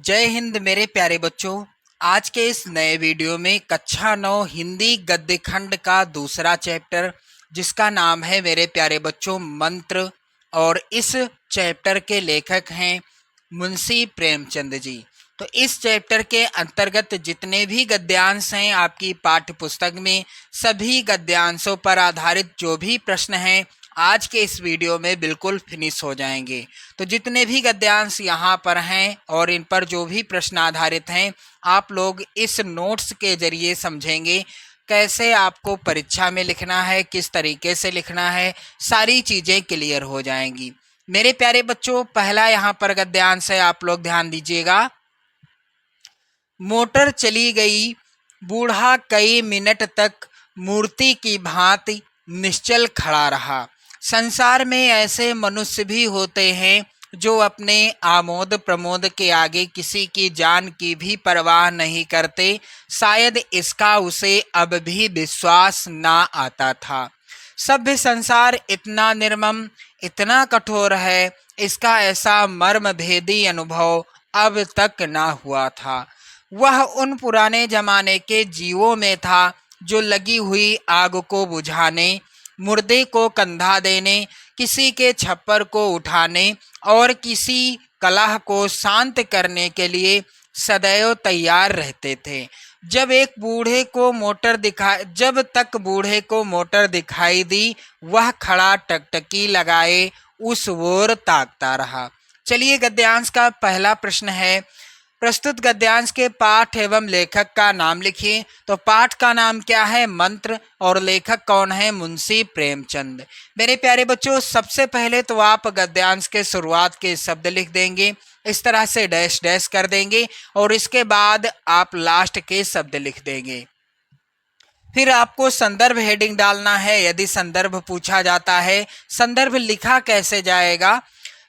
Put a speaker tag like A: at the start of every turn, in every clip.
A: जय हिंद मेरे प्यारे बच्चों। आज के इस नए वीडियो में कक्षा 9 हिंदी गद्य खंड का दूसरा चैप्टर जिसका नाम है मेरे प्यारे बच्चों मंत्र, और इस चैप्टर के लेखक हैं मुंशी प्रेमचंद जी। तो इस चैप्टर के अंतर्गत जितने भी गद्यांश हैं आपकी पाठ्य पुस्तक में, सभी गद्यांशों पर आधारित जो भी प्रश्न हैं आज के इस वीडियो में बिल्कुल फिनिश हो जाएंगे। तो जितने भी गद्यांश यहाँ पर हैं और इन पर जो भी प्रश्न आधारित हैं, आप लोग इस नोट्स के जरिए समझेंगे कैसे आपको परीक्षा में लिखना है, किस तरीके से लिखना है, सारी चीज़ें क्लियर हो जाएंगी। मेरे प्यारे बच्चों, पहला यहाँ पर गद्यांश है, आप लोग ध्यान दीजिएगा। मोटर चली गई, बूढ़ा कई मिनट तक मूर्ति की भांति निश्चल खड़ा रहा। संसार में ऐसे मनुष्य भी होते हैं जो अपने आमोद प्रमोद के आगे किसी की जान की भी परवाह नहीं करते। शायद इसका उसे अब भी विश्वास ना आता था। सभ्य संसार इतना निर्मम, इतना कठोर है, इसका ऐसा मर्म भेदी अनुभव अब तक ना हुआ था। वह उन पुराने जमाने के जीवों में था जो लगी हुई आग को बुझाने, मुर्दे को कंधा देने, किसी के छप्पर को उठाने और किसी कलह को शांत करने के लिए सदैव तैयार रहते थे। जब तक बूढ़े को मोटर दिखाई दी, वह खड़ा टकटकी लगाए उस ओर ताकता रहा। चलिए, गद्यांश का पहला प्रश्न है, प्रस्तुत गद्यांश के पाठ एवं लेखक का नाम लिखिए। तो पाठ का नाम क्या है? मंत्र। और लेखक कौन है? मुंशी प्रेमचंद। मेरे प्यारे बच्चों, सबसे पहले तो आप गद्यांश के शुरुआत के शब्द लिख देंगे, इस तरह से डैश डैश कर देंगे, और इसके बाद आप लास्ट के शब्द लिख देंगे। फिर आपको संदर्भ हेडिंग डालना है यदि संदर्भ पूछा जाता है। संदर्भ लिखा कैसे जाएगा?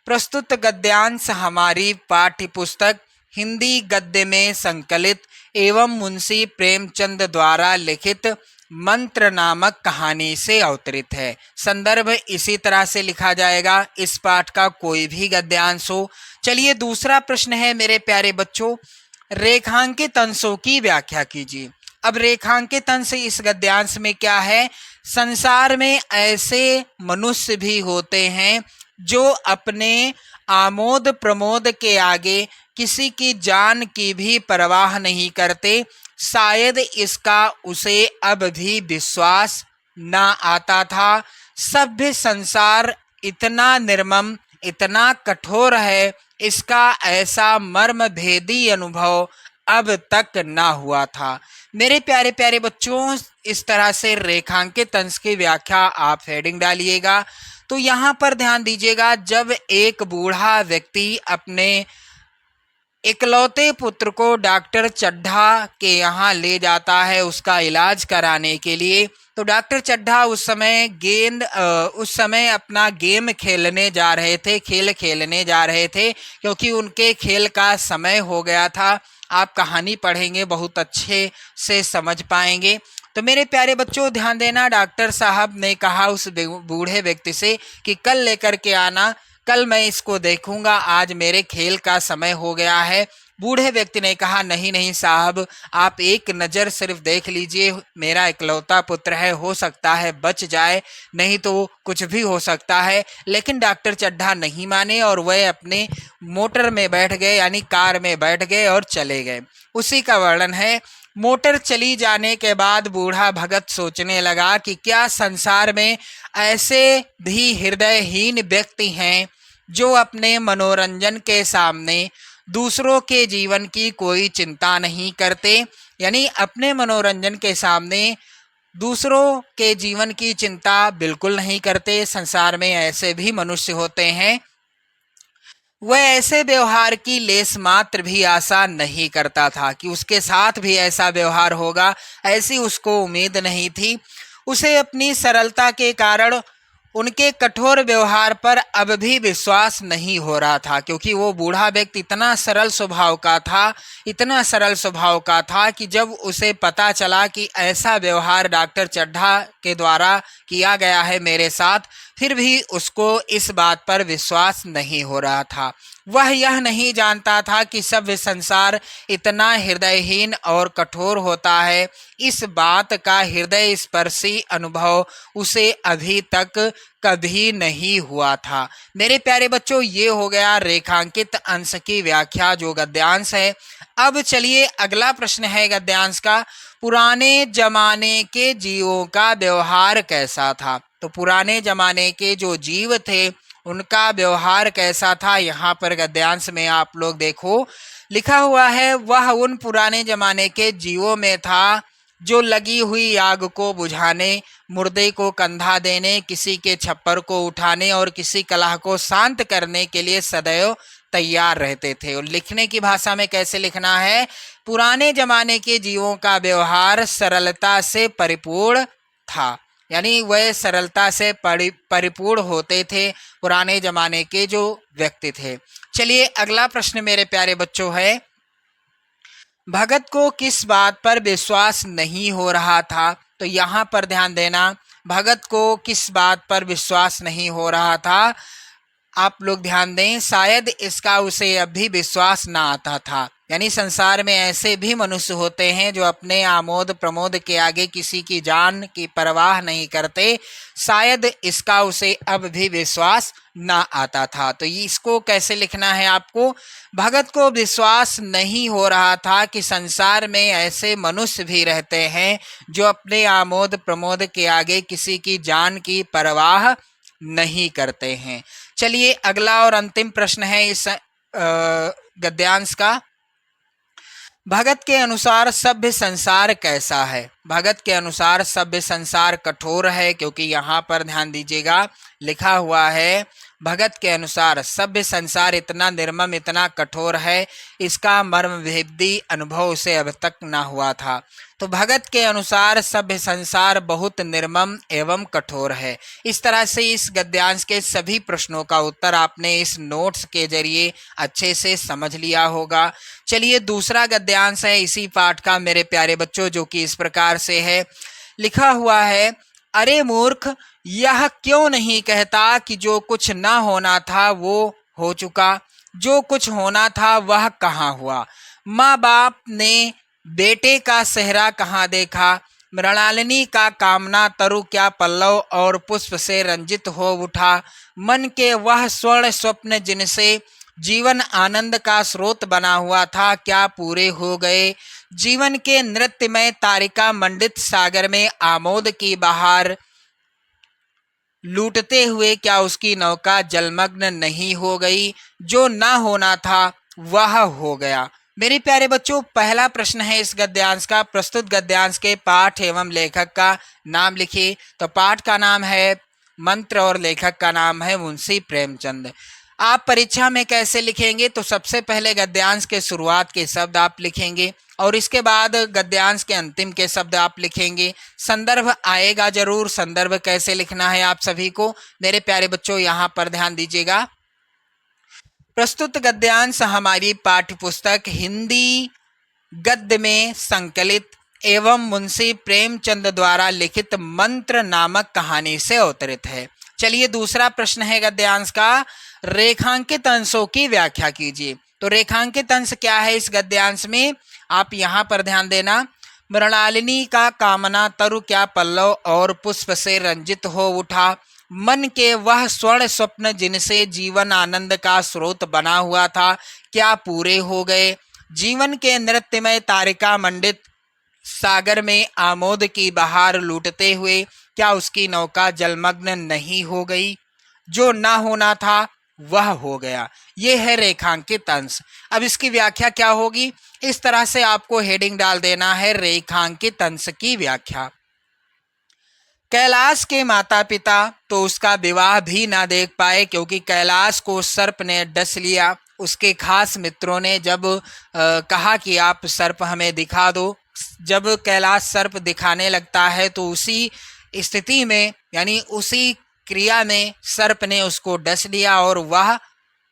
A: प्रस्तुत गद्यांश हमारी पाठ्य पुस्तक हिंदी गद्य में संकलित एवं मुंशी प्रेमचंद द्वारा लिखित मंत्र नामक कहानी से अवतरित है। संदर्भ इसी तरह से लिखा जाएगा, इस पाठ का कोई भी गद्यांश हो। चलिए, दूसरा प्रश्न है मेरे प्यारे बच्चों, रेखांकित अंशों की व्याख्या कीजिए। अब रेखांकित अंश इस गद्यांश में क्या है? संसार में ऐसे मनुष्य भी होते हैं जो अपने आमोद प्रमोद के आगे किसी की जान की भी परवाह नहीं करते। शायद इसका उसे अब भी विश्वास ना आता था। सभ्य संसार इतना निर्मम, इतना कठोर है, इसका ऐसा मर्म भेदी अनुभव अब तक ना हुआ था। मेरे प्यारे प्यारे बच्चों, इस तरह से रेखांकित अंश की व्याख्या आप हेडिंग डालिएगा। तो यहाँ पर ध्यान दीजिएगा, जब एक बूढ़ा व्यक्ति अपने इकलौते पुत्र को डॉक्टर चड्ढा के यहाँ ले जाता है उसका इलाज कराने के लिए, तो डॉक्टर चड्ढा उस समय अपना गेम खेलने जा रहे थे, खेल खेलने जा रहे थे, क्योंकि उनके खेल का समय हो गया था। आप कहानी पढ़ेंगे बहुत अच्छे से समझ पाएंगे। तो मेरे प्यारे बच्चों, ध्यान देना, डॉक्टर साहब ने कहा उस बूढ़े व्यक्ति से कि कल लेकर के आना, कल मैं इसको देखूंगा, आज मेरे खेल का समय हो गया है। बूढ़े व्यक्ति ने कहा, नहीं नहीं साहब, आप एक नज़र सिर्फ देख लीजिए, मेरा इकलौता पुत्र है, हो सकता है बच जाए, नहीं तो कुछ भी हो सकता है। लेकिन डॉक्टर चड्ढा नहीं माने और वह अपने मोटर में बैठ गए, यानी कार में बैठ गए और चले गए। उसी का वर्णन है। मोटर चली जाने के बाद बूढ़ा भगत सोचने लगा कि क्या संसार में ऐसे भी हृदयहीन व्यक्ति हैं जो अपने मनोरंजन के सामने दूसरों के जीवन की कोई चिंता नहीं करते, यानी अपने मनोरंजन के सामने दूसरों के जीवन की चिंता बिल्कुल नहीं करते। संसार में ऐसे भी मनुष्य होते हैं। वह ऐसे व्यवहार की लेस मात्र भी आशा नहीं करता था कि उसके साथ भी ऐसा व्यवहार होगा, ऐसी उसको उम्मीद नहीं थी। उसे अपनी सरलता के कारण उनके कठोर व्यवहार पर अब भी विश्वास नहीं हो रहा था, क्योंकि वो बूढ़ा व्यक्ति इतना सरल स्वभाव का था कि जब उसे पता चला कि ऐसा व्यवहार डॉक्टर चड्ढा के द्वारा किया गया है मेरे साथ, फिर भी उसको इस बात पर विश्वास नहीं हो रहा था। वह यह नहीं जानता था कि सभ्य संसार इतना हृदयहीन और कठोर होता है। इस बात का हृदय स्पर्शी अनुभव उसे अभी तक कभी नहीं हुआ था। मेरे प्यारे बच्चों, ये हो गया रेखांकित अंश की व्याख्या जो गद्यांश है। अब चलिए अगला प्रश्न है गद्यांश का, पुराने जमाने के जीवों का व्यवहार कैसा था। तो पुराने जमाने के जो जीव थे उनका व्यवहार कैसा था, यहाँ पर गद्यांश में आप लोग देखो लिखा हुआ है, वह उन पुराने जमाने के जीवों में था जो लगी हुई आग को बुझाने, मुर्दे को कंधा देने, किसी के छप्पर को उठाने और किसी कलह को शांत करने के लिए सदैव तैयार रहते थे। और लिखने की भाषा में कैसे लिखना है, पुराने जमाने के जीवों का व्यवहार सरलता से परिपूर्ण था, यानी वह सरलता से परिपूर्ण होते थे पुराने जमाने के जो व्यक्ति थे। चलिए अगला प्रश्न मेरे प्यारे बच्चों है, भगत को किस बात पर विश्वास नहीं हो रहा था। तो यहाँ पर ध्यान देना, भगत को किस बात पर विश्वास नहीं हो रहा था, आप लोग ध्यान दें, शायद इसका उसे अब भी विश्वास ना आता था। यानी संसार में ऐसे भी मनुष्य होते हैं जो अपने आमोद प्रमोद के आगे किसी की जान की परवाह नहीं करते, शायद इसका उसे अब भी विश्वास ना आता था। तो इसको कैसे लिखना है आपको, भगत को विश्वास नहीं हो रहा था कि संसार में ऐसे मनुष्य भी रहते हैं जो अपने आमोद प्रमोद के आगे किसी की जान की परवाह नहीं करते हैं। चलिए अगला और अंतिम प्रश्न है इस गद्यांश का, भगत के अनुसार सभ्य संसार कैसा है। भगत के अनुसार सभ्य संसार कठोर है, क्योंकि यहाँ पर ध्यान दीजिएगा लिखा हुआ है, भगत के अनुसार सभ्य संसार इतना निर्मम इतना कठोर है, इसका मर्म भेदी अनुभव उसे अब तक न हुआ था। तो भगत के अनुसार सभ्य संसार बहुत निर्मम एवं कठोर है। इस तरह से इस गद्यांश के सभी प्रश्नों का उत्तर आपने इस नोट्स के जरिए अच्छे से समझ लिया होगा। चलिए दूसरा गद्यांश है इसी पाठ का मेरे प्यारे बच्चों, जो कि इस प्रकार से है, लिखा हुआ है, अरे मूर्ख, यह क्यों नहीं कहता कि जो कुछ ना होना था वो हो चुका, जो कुछ होना था वह कहाँ हुआ। माँ बाप ने बेटे का सेहरा कहाँ देखा, मृणालिनी का कामना तरु क्या पल्लव और पुष्प से रंजित हो उठा। मन के वह स्वर्ण स्वप्न जिनसे जीवन आनंद का स्रोत बना हुआ था क्या पूरे हो गए। जीवन के नृत्यमय तारिका मंडित सागर में आमोद की बहार लूटते हुए क्या उसकी नौका जलमग्न नहीं हो गई। जो ना होना था वह हो गया। मेरे प्यारे बच्चों, पहला प्रश्न है इस गद्यांश का, प्रस्तुत गद्यांश के पाठ एवं लेखक का नाम लिखिए। तो पाठ का नाम है मंत्र और लेखक का नाम है मुंशी प्रेमचंद। आप परीक्षा में कैसे लिखेंगे, तो सबसे पहले गद्यांश के शुरुआत के शब्द आप लिखेंगे और इसके बाद गद्यांश के अंतिम के शब्द आप लिखेंगे। संदर्भ आएगा जरूर, संदर्भ कैसे लिखना है आप सभी को मेरे प्यारे बच्चों यहाँ पर ध्यान दीजिएगा। प्रस्तुत गद्यांश हमारी पाठ्य पुस्तक हिंदी गद्य में संकलित एवं मुंशी प्रेमचंद द्वारा लिखित मंत्र नामक कहानी से अवतरित है। चलिए दूसरा प्रश्न है गद्यांश का, रेखांकित अंशों की व्याख्या कीजिए। तो रेखांकित अंश क्या है इस गद्यांश में, आप यहाँ पर ध्यान देना, मृणालिनी का कामना तरु क्या पल्लव और पुष्प से रंजित हो उठा। मन के वह स्वर्ण स्वप्न जिनसे जीवन आनंद का स्रोत बना हुआ था क्या पूरे हो गए। जीवन के नृत्यमय तारिका मंडित सागर में आमोद की बहार लूटते हुए क्या उसकी नौका जलमग्न नहीं हो गई। जो ना होना था वह हो गया। ये है रेखांकित अंश। अब इसकी व्याख्या क्या होगी, इस तरह से आपको हेडिंग डाल देना है, रेखांकित अंश की व्याख्या। कैलाश के माता पिता तो उसका विवाह भी ना देख पाए, क्योंकि कैलाश को सर्प ने डस लिया। उसके खास मित्रों ने जब कहा कि आप सर्प हमें दिखा दो, जब कैलाश सर्प दिखाने लगता है तो उसी स्थिति में यानी उसी क्रिया में सर्प ने उसको डस लिया और वह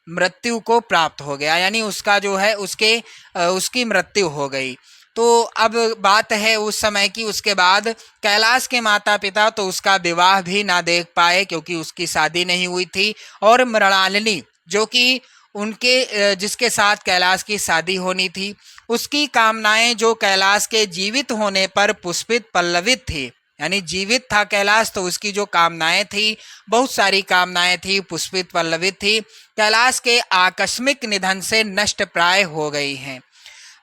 A: मृत्यु को प्राप्त हो गया, यानी उसका जो है उसकी मृत्यु हो गई। तो तो अब बात है उस समय की। उसके बाद कैलाश के माता पिता तो उसका विवाह भी ना देख पाए क्योंकि उसकी शादी नहीं हुई थी, और मृणालिनी जो कि जिसके साथ कैलाश की शादी होनी थी, उसकी कामनाएं जो कैलाश के जीवित होने पर पुष्पित पल्लवित थी, यानी जीवित था कैलाश तो उसकी जो कामनाएं थी, बहुत सारी कामनाएं थी, पुष्पित पल्लवित थी, कैलाश के आकस्मिक निधन से नष्ट प्राय हो गई हैं।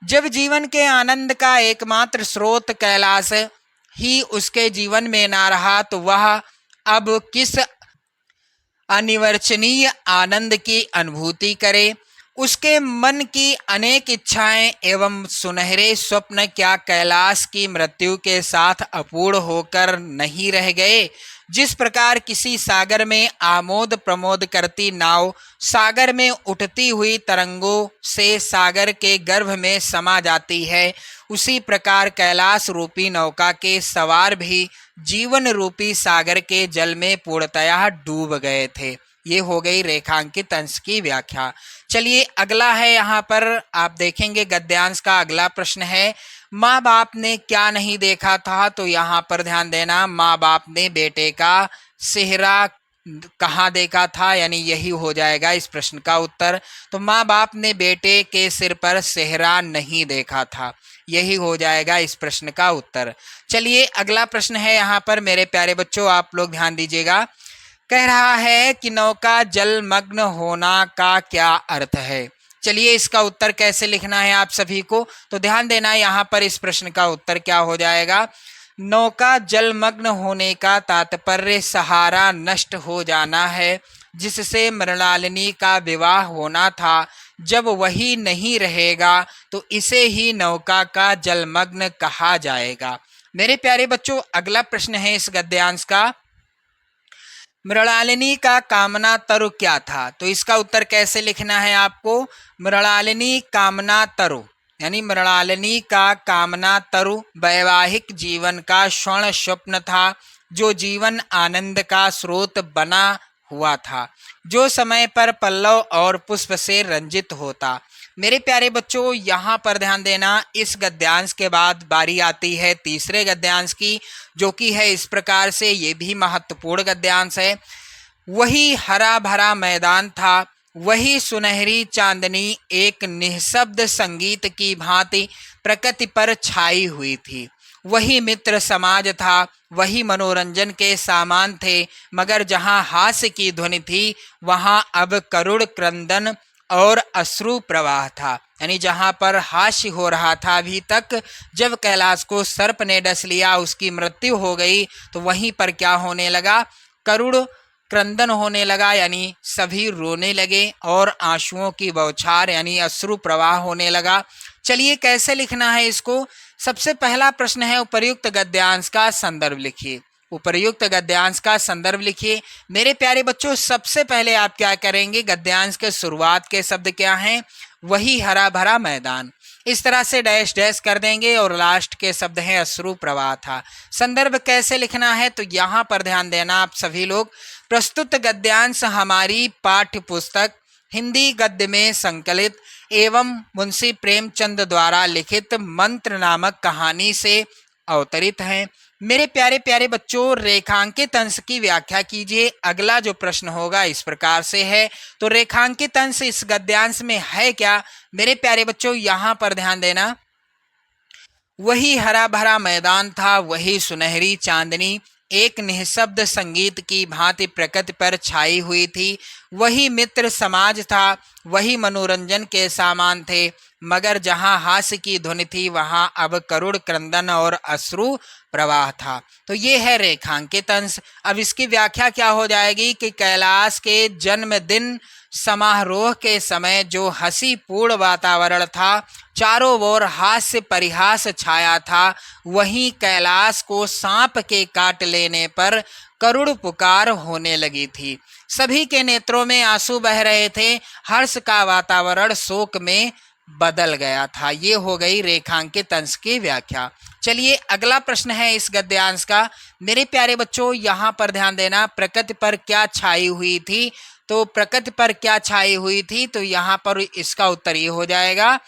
A: जब जीवन के आनंद का एकमात्र स्रोत कैलाश ही उसके जीवन में ना रहा तो वह अब किस अनिर्वचनीय आनंद की अनुभूति करे। उसके मन की अनेक इच्छाएं एवं सुनहरे स्वप्न क्या कैलाश की मृत्यु के साथ अपूर्ण होकर नहीं रह गए। जिस प्रकार किसी सागर में आमोद प्रमोद करती नाव सागर में उठती हुई तरंगों से सागर के गर्भ में समा जाती है, उसी प्रकार कैलाश रूपी नौका के सवार भी जीवन रूपी सागर के जल में पूर्णतया डूब गए थे। ये हो गई रेखांकित अंश की व्याख्या। चलिए अगला है, यहाँ पर आप देखेंगे गद्यांश का अगला प्रश्न है, माँ बाप ने क्या नहीं देखा था। तो यहाँ पर ध्यान देना, माँ बाप ने बेटे का सेहरा कहाँ देखा था, यानी यही हो जाएगा इस प्रश्न का उत्तर। तो माँ बाप ने बेटे के सिर पर सेहरा नहीं देखा था, यही हो जाएगा इस प्रश्न का उत्तर। चलिए अगला प्रश्न है यहाँ पर मेरे प्यारे बच्चों, आप लोग ध्यान दीजिएगा। कह रहा है कि नौका जलमग्न होना का क्या अर्थ है। चलिए इसका उत्तर कैसे लिखना है आप सभी को, तो ध्यान देना यहाँ पर इस प्रश्न का उत्तर क्या हो जाएगा। नौका जलमग्न होने का तात्पर्य सहारा नष्ट हो जाना है, जिससे मृणालिनी का विवाह होना था। जब वही नहीं रहेगा तो इसे ही नौका का जलमग्न कहा जाएगा। मेरे प्यारे बच्चों अगला प्रश्न है इस गद्यांश का, मृणालिनी का कामना तरु क्या था। तो इसका उत्तर कैसे लिखना है आपको। मृणालिनी कामना तरु, यानी मृणालिनी का कामना तरु वैवाहिक जीवन का स्वर्ण स्वप्न था, जो जीवन आनंद का स्रोत बना हुआ था, जो समय पर पल्लव और पुष्प से रंजित होता। मेरे प्यारे बच्चों यहाँ पर ध्यान देना, इस गद्यांश के बाद बारी आती है तीसरे गद्यांश की, जो कि है इस प्रकार से, ये भी महत्वपूर्ण गद्यांश है। वही हरा भरा मैदान था, वही सुनहरी चांदनी एक निःशब्द संगीत की भांति प्रकृति पर छाई हुई थी, वही मित्र समाज था, वही मनोरंजन के सामान थे, मगर जहाँ हास्य की ध्वनि थी वहाँ अब करुण क्रंदन और अश्रु प्रवाह था। यानी जहाँ पर हास्य हो रहा था अभी तक, जब कैलाश को सर्प ने डस लिया, उसकी मृत्यु हो गई, तो वहीं पर क्या होने लगा, करुण क्रंदन होने लगा, यानी सभी रोने लगे और आंसुओं की बौछार यानी अश्रु प्रवाह होने लगा। चलिए कैसे लिखना है इसको। सबसे पहला प्रश्न है, उपर्युक्त गद्यांश का संदर्भ लिखिए। उपर्युक्त गद्यांश का संदर्भ लिखिए। मेरे प्यारे बच्चों सबसे पहले आप क्या करेंगे, गद्यांश के शुरुआत के शब्द क्या हैं, वही हरा भरा मैदान, इस तरह से डैश डैश कर देंगे, और लास्ट के शब्द हैं अश्रु प्रवाह था। संदर्भ कैसे लिखना है, तो यहाँ पर ध्यान देना आप सभी लोग। प्रस्तुत गद्यांश हमारी पाठ्य पुस्तक हिंदी गद्य में संकलित एवं मुंशी प्रेमचंद द्वारा लिखित मंत्र नामक कहानी से अवतरित हैं। मेरे प्यारे प्यारे बच्चों रेखांकित अंश की व्याख्या कीजिए। अगला जो प्रश्न होगा इस प्रकार से है, तो रेखांकित अंश इस गद्यांश में है क्या। मेरे प्यारे बच्चों यहाँ पर ध्यान देना, वही हरा भरा मैदान था, वही सुनहरी चांदनी एक निःशब्द संगीत की भांति प्रकृति पर छाई हुई थी, वही मित्र समाज था, वही मनोरंजन के सामान थे, मगर जहाँ हास्य की ध्वनि थी वहाँ अब करुण क्रंदन और अश्रु प्रवाह था। तो ये है रेखांकित अंश। अब इसकी व्याख्या क्या हो जाएगी कि कैलाश के जन्मदिन समारोह के समय जो हंसी पूर्ण वातावरण था, चारों ओर हास्य परिहास छाया था, वहीं कैलाश को सांप के काट लेने पर करुण पुकार होने लगी थी। सभी के नेत्रों में आंसू बह रहे थे, हर्ष का वातावरण शोक में बदल गया था। ये हो गई रेखांकित अंश की व्याख्या। चलिए अगला प्रश्न है इस गद्यांश का। मेरे प्यारे बच्चों यहाँ पर ध्यान देना, प्रकृति पर क्या छाई हुई थी। तो प्रकृति पर क्या छाई हुई थी, तो यहाँ पर इसका उत्तर ये हो जाएगा,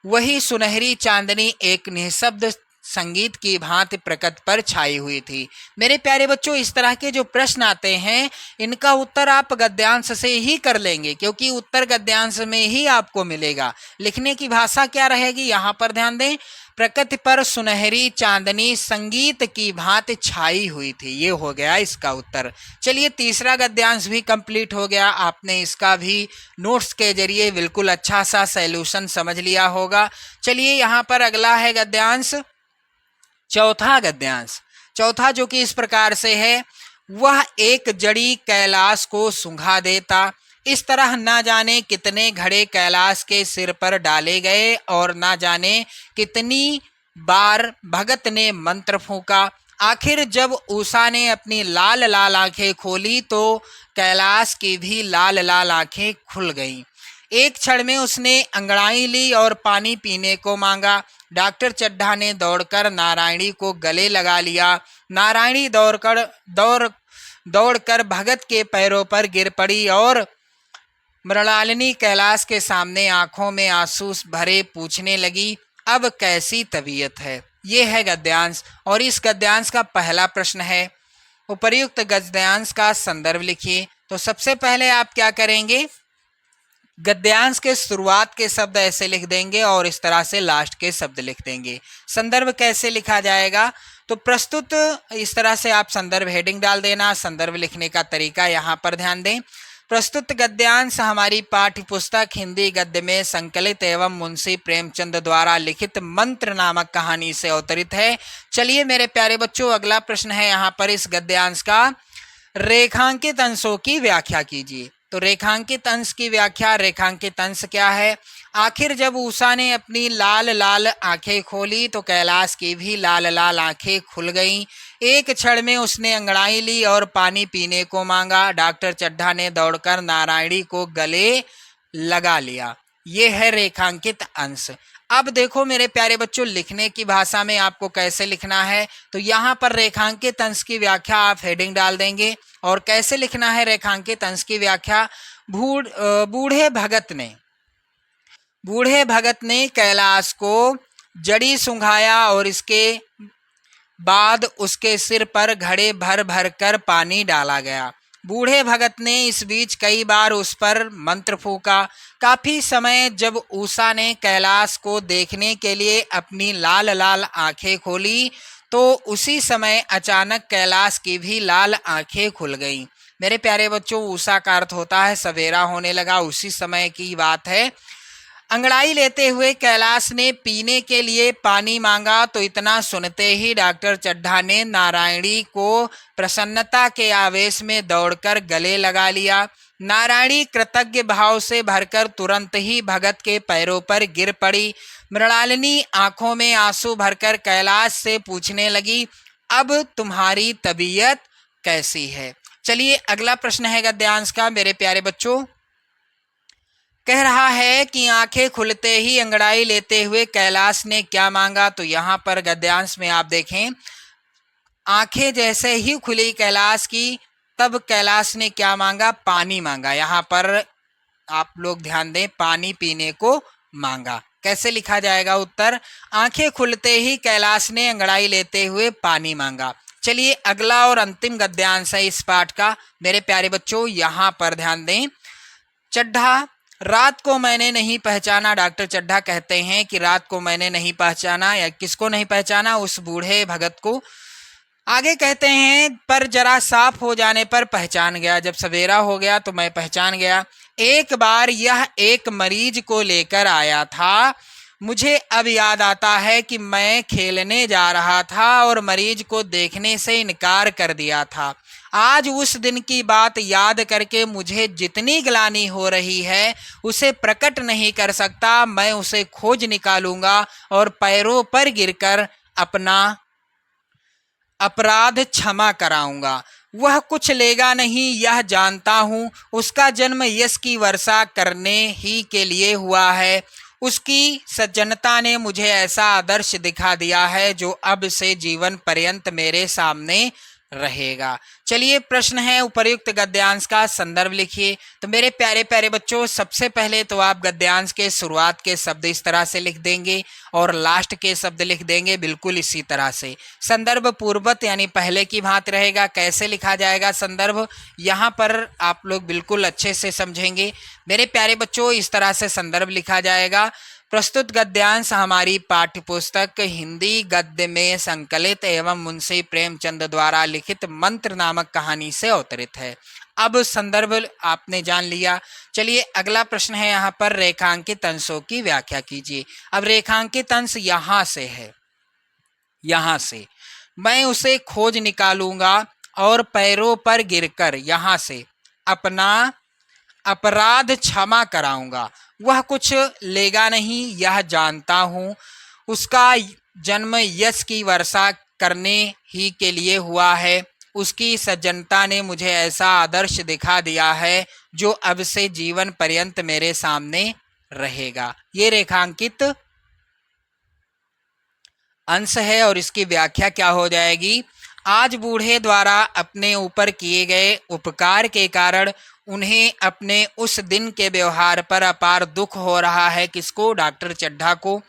A: वही सुनहरी चांदनी एक निःशब्द संगीत की भांति प्रकृति पर छाई हुई थी। मेरे प्यारे बच्चों, इस तरह के जो प्रश्न आते हैं इनका उत्तर आप गद्यांश से ही कर लेंगे, क्योंकि उत्तर गद्यांश में ही आपको मिलेगा। लिखने की भाषा क्या रहेगी, यहाँ पर ध्यान दें, प्रकृति पर सुनहरी चांदनी संगीत की भांति छाई हुई थी, ये हो गया इसका उत्तर। चलिए, तीसरा गद्यांश भी कंप्लीट हो गया। आपने इसका भी नोट्स के जरिए बिल्कुल अच्छा सा सॉल्यूशन समझ लिया होगा। चलिए, यहाँ पर अगला है गद्यांश चौथा गद्यांश। चौथा जो कि इस प्रकार से है, वह एक जड़ी कैलाश को सुंघा देता। इस तरह ना जाने कितने घड़े कैलाश के सिर पर डाले गए और ना जाने कितनी बार भगत ने मंत्र फूंका। आखिर जब उषा ने अपनी लाल लाल आंखें खोली तो कैलाश की भी लाल लाल आंखें खुल गईं। एक क्षण में उसने अंगड़ाई ली और पानी पीने को मांगा। डॉक्टर चड्ढा ने दौड़कर नारायणी को गले लगा लिया। नारायणी दौड़कर भगत के पैरों पर गिर पड़ी और मृणालिनी कैलाश के सामने आंखों में आंसू भरे पूछने लगी, अब कैसी तबीयत है। ये है गद्यांश और इस गद्यांश का पहला प्रश्न है, उपर्युक्त गद्यांश का संदर्भ लिखिए। तो सबसे पहले आप क्या करेंगे, गद्यांश के शुरुआत के शब्द ऐसे लिख देंगे और इस तरह से लास्ट के शब्द लिख देंगे। संदर्भ कैसे लिखा जाएगा, तो प्रस्तुत इस तरह से आप संदर्भ हेडिंग डाल देना। संदर्भ लिखने का तरीका यहाँ पर ध्यान दें। प्रस्तुत गद्यांश हमारी पाठ्य पुस्तक हिंदी गद्य में संकलित एवं मुंशी प्रेमचंद द्वारा लिखित मंत्र नामक कहानी से अवतरित है। चलिए मेरे प्यारे बच्चों, अगला प्रश्न है यहाँ पर इस गद्यांश का, रेखांकित अंशों की व्याख्या कीजिए। तो रेखांकित अंश की व्याख्या, रेखांकित अंश क्या है, आखिर जब उषा ने अपनी लाल लाल आंखें खोली तो कैलाश की भी लाल लाल आंखें खुल गईं। एक क्षण में उसने अंगड़ाई ली और पानी पीने को मांगा। डॉक्टर चड्ढा ने दौड़कर नारायणी को गले लगा लिया। ये है रेखांकित अंश। अब देखो मेरे प्यारे बच्चों, लिखने की भाषा में आपको कैसे लिखना है, तो यहाँ पर रेखांकित अंश की व्याख्या आप हेडिंग डाल देंगे। और कैसे लिखना है रेखांकित अंश की व्याख्या, बूढ़े भगत ने कैलाश को जड़ी सुंघाया और इसके बाद उसके सिर पर घड़े भर भर कर पानी डाला गया। बूढ़े भगत ने इस बीच कई बार उस पर मंत्र फूंका। काफी समय जब उषा ने कैलाश को देखने के लिए अपनी लाल लाल आंखें खोली तो उसी समय अचानक कैलाश की भी लाल आंखें खुल गईं। मेरे प्यारे बच्चों, उषा का अर्थ होता है सवेरा होने लगा, उसी समय की बात है। अंगड़ाई लेते हुए कैलाश ने पीने के लिए पानी मांगा तो इतना सुनते ही डॉक्टर चड्ढा ने नारायणी को प्रसन्नता के आवेश में दौड़कर गले लगा लिया। नारायणी कृतज्ञ भाव से भरकर तुरंत ही भगत के पैरों पर गिर पड़ी। मृणालिनी आंखों में आंसू भरकर कैलाश से पूछने लगी, अब तुम्हारी तबीयत कैसी है। चलिए अगला प्रश्न है गद्यांश का मेरे प्यारे बच्चों, कह रहा है कि आंखें खुलते ही अंगड़ाई लेते हुए कैलाश ने क्या मांगा। तो यहाँ पर गद्यांश में आप देखें, आंखें जैसे ही खुली कैलाश की तब कैलाश ने क्या मांगा, पानी मांगा। यहाँ पर आप लोग ध्यान दें, पानी पीने को मांगा। कैसे लिखा जाएगा उत्तर, आंखें खुलते ही कैलाश ने अंगड़ाई लेते हुए पानी मांगा। चलिए अगला और अंतिम गद्यांश है इस पाठ का मेरे प्यारे बच्चों, यहाँ पर ध्यान दें। चड्ढा, रात को मैंने नहीं पहचाना। डॉक्टर चड्ढा कहते हैं कि रात को मैंने नहीं पहचाना, या किसको नहीं पहचाना, उस बूढ़े भगत को। आगे कहते हैं, पर जरा साफ हो जाने पर पहचान गया। जब सवेरा हो गया तो मैं पहचान गया। एक बार यह एक मरीज को लेकर आया था। मुझे अब याद आता है कि मैं खेलने जा रहा था और मरीज को देखने से इनकार कर दिया था। आज उस दिन की बात याद करके मुझे जितनी ग्लानि हो रही है उसे प्रकट नहीं कर सकता। मैं उसे खोज निकालूंगा और पैरों पर गिरकर अपना अपराध क्षमा कराऊंगा। वह कुछ लेगा नहीं, यह जानता हूँ। उसका जन्म यश की वर्षा करने ही के लिए हुआ है। उसकी सज्जनता ने मुझे ऐसा आदर्श दिखा दिया है जो अब से जीवन पर्यंत मेरे सामने रहेगा। चलिए प्रश्न है उपर्युक्त गद्यांश का संदर्भ लिखिए। तो मेरे प्यारे प्यारे बच्चों, सबसे पहले तो आप गद्यांश के शुरुआत के शब्द इस तरह से लिख देंगे और लास्ट के शब्द लिख देंगे बिल्कुल इसी तरह से। संदर्भ पूर्ववत यानी पहले की भांति रहेगा। कैसे लिखा जाएगा संदर्भ, यहाँ पर आप लोग बिल्कुल अच्छे से समझेंगे। मेरे प्यारे बच्चों, इस तरह से संदर्भ लिखा जाएगा। प्रस्तुत गद्यांश हमारी पाठ्यपुस्तक हिंदी गद्य में संकलित एवं मुंशी प्रेमचंद द्वारा लिखित मंत्र नामक कहानी से अवतरित है। अब संदर्भ आपने जान लिया। चलिए अगला प्रश्न है, यहाँ पर रेखांकित अंशों की व्याख्या कीजिए। अब रेखांकित अंश यहाँ से है, यहाँ से मैं उसे खोज निकालूंगा और पैरों पर गिरकर यहाँ से अपना अपराध क्षमा कराऊंगा। वह कुछ लेगा नहीं यह जानता हूँ। उसका जन्म यश की वर्षा करने ही के लिए हुआ है। उसकी सज्जनता ने मुझे ऐसा आदर्श दिखा दिया है जो अब से जीवन पर्यंत मेरे सामने रहेगा। ये रेखांकित अंश है और इसकी व्याख्या क्या हो जाएगी। आज बूढ़े द्वारा अपने ऊपर किए गए उपकार के कारण उन्हें अपने उस दिन के व्यवहार पर अपार दुख हो रहा है। किसको? डॉक्टर चड्ढा को।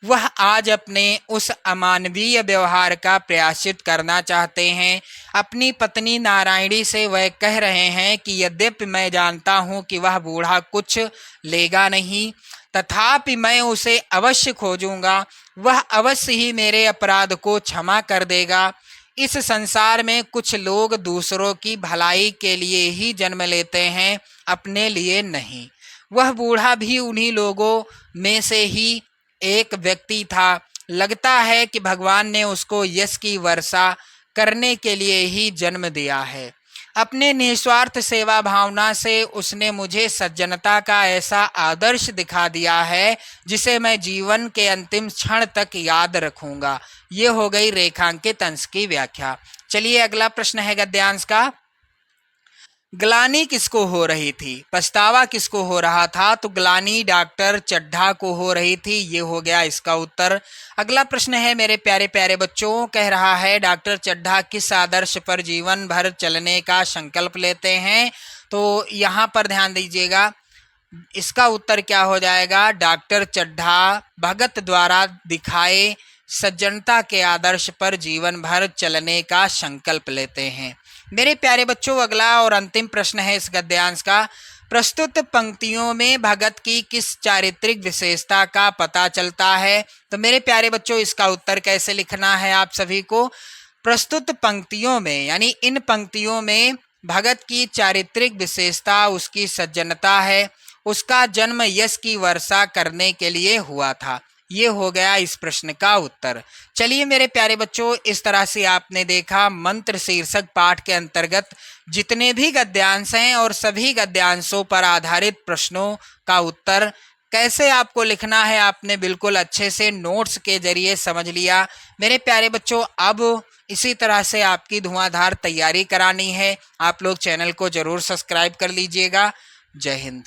A: वह आज अपने उस अमानवीय व्यवहार का प्रायश्चित करना चाहते हैं। अपनी पत्नी नारायणी से वह कह रहे हैं कि यद्यपि मैं जानता हूँ कि वह बूढ़ा कुछ लेगा नहीं, तथापि मैं उसे अवश्य खोजूंगा। वह अवश्य ही मेरे अपराध को क्षमा कर देगा। इस संसार में कुछ लोग दूसरों की भलाई के लिए ही जन्म लेते हैं, अपने लिए नहीं। वह बूढ़ा भी उन्हीं लोगों में से ही एक व्यक्ति था। लगता है कि भगवान ने उसको यश की वर्षा करने के लिए ही जन्म दिया है। अपने निस्वार्थ सेवा भावना से उसने मुझे सज्जनता का ऐसा आदर्श दिखा दिया है जिसे मैं जीवन के अंतिम क्षण तक याद रखूंगा। ये हो गई रेखांकित अंश की व्याख्या। चलिए अगला प्रश्न है गद्यांश का। ग्लानि किसको हो रही थी? पछतावा किसको हो रहा था? तो ग्लानि डॉक्टर चड्ढा को हो रही थी। ये हो गया इसका उत्तर। अगला प्रश्न है मेरे प्यारे प्यारे बच्चों, कह रहा है डॉक्टर चड्ढा किस आदर्श पर जीवन भर चलने का संकल्प लेते हैं? तो यहाँ पर ध्यान दीजिएगा, इसका उत्तर क्या हो जाएगा। डॉक्टर चड्ढा भगत द्वारा दिखाए सज्जनता के आदर्श पर जीवन भर चलने का संकल्प लेते हैं। मेरे प्यारे बच्चों, अगला और अंतिम प्रश्न है इस गद्यांश का। प्रस्तुत पंक्तियों में भगत की किस चारित्रिक विशेषता का पता चलता है? तो मेरे प्यारे बच्चों, इसका उत्तर कैसे लिखना है आप सभी को। प्रस्तुत पंक्तियों में यानी इन पंक्तियों में भगत की चारित्रिक विशेषता उसकी सज्जनता है। उसका जन्म यश की वर्षा करने के लिए हुआ था। ये हो गया इस प्रश्न का उत्तर। चलिए मेरे प्यारे बच्चों, इस तरह से आपने देखा मंत्र शीर्षक पाठ के अंतर्गत जितने भी गद्यांश हैं और सभी गद्यांशों पर आधारित प्रश्नों का उत्तर कैसे आपको लिखना है आपने बिल्कुल अच्छे से नोट्स के जरिए समझ लिया। मेरे प्यारे बच्चों, अब इसी तरह से आपकी धुआंधार तैयारी करानी है। आप लोग चैनल को जरूर सब्सक्राइब कर लीजिएगा। जय हिंद।